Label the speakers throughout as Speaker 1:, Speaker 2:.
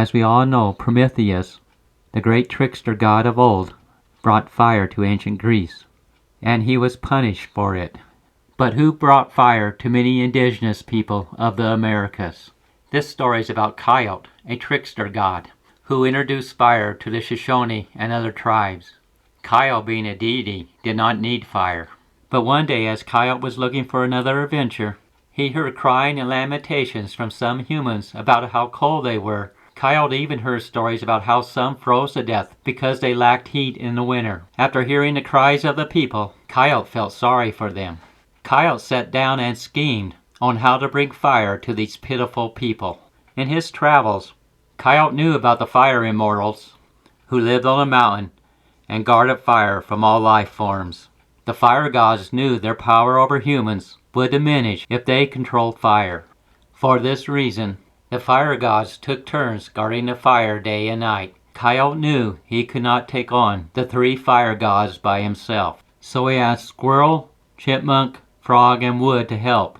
Speaker 1: As we all know, Prometheus, the great trickster god of old, brought fire to ancient Greece, and he was punished for it. But who brought fire to many indigenous people of the Americas? This story is about Coyote, a trickster god, who introduced fire to the Shoshone and other tribes. Coyote, being a deity, did not need fire. But one day, as Coyote was looking for another adventure, he heard crying and lamentations from some humans about how cold they were. Coyote even heard stories about how some froze to death because they lacked heat in the winter. After hearing the cries of the people, Coyote felt sorry for them. Coyote sat down and schemed on how to bring fire to these pitiful people. In his travels, Coyote knew about the fire immortals who lived on a mountain and guarded fire from all life forms. The fire gods knew their power over humans would diminish if they controlled fire. For this reason, the fire gods took turns guarding the fire day and night. Coyote knew he could not take on the three fire gods by himself, so he asked Squirrel, Chipmunk, Frog, and Wood to help,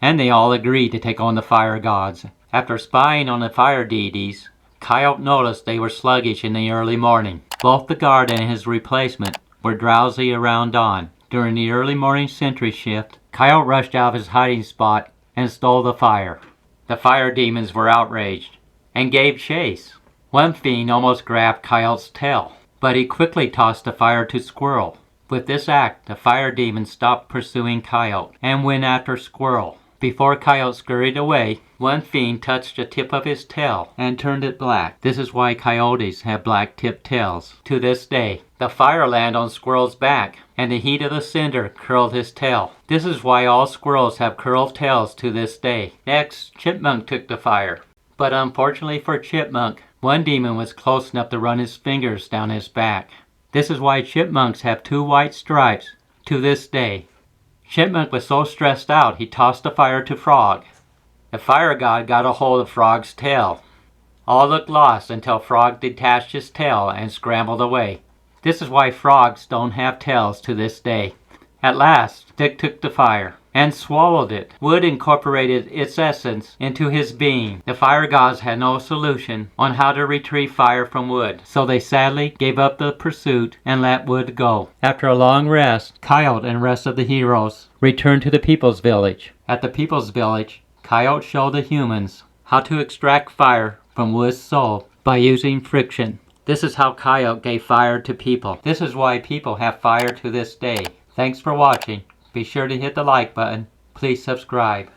Speaker 1: and they all agreed to take on the fire gods. After spying on the fire deities, Coyote noticed they were sluggish in the early morning. Both the guard and his replacement were drowsy around dawn. During the early morning sentry shift, Coyote rushed out of his hiding spot and stole the fire. The fire demons were outraged and gave chase. One fiend almost grabbed Coyote's tail, but he quickly tossed the fire to Squirrel. With this act, the fire demons stopped pursuing Coyote and went after Squirrel. Before Coyote scurried away, one fiend touched the tip of his tail and turned it black. This is why coyotes have black-tipped tails to this day. The fire landed on Squirrel's back, and the heat of the cinder curled his tail. This is why all squirrels have curled tails to this day. Next, Chipmunk took the fire. But unfortunately for Chipmunk, one demon was close enough to run his fingers down his back. This is why chipmunks have 2 white stripes to this day. Chipmunk was so stressed out he tossed the fire to Frog. The fire god got a hold of Frog's tail. All looked lost until Frog detached his tail and scrambled away. This is why frogs don't have tails to this day. At last, Stick took the fire and swallowed it. Wood incorporated its essence into his being. The fire gods had no solution on how to retrieve fire from wood, so they sadly gave up the pursuit and let Wood go. After a long rest, Coyote and the rest of the heroes returned to the people's village. At the people's village, Coyote showed the humans how to extract fire from wood's soul by using friction. This is how Coyote gave fire to people. This is why people have fire to this day. Thanks for watching. Be sure to hit the like button. Please subscribe.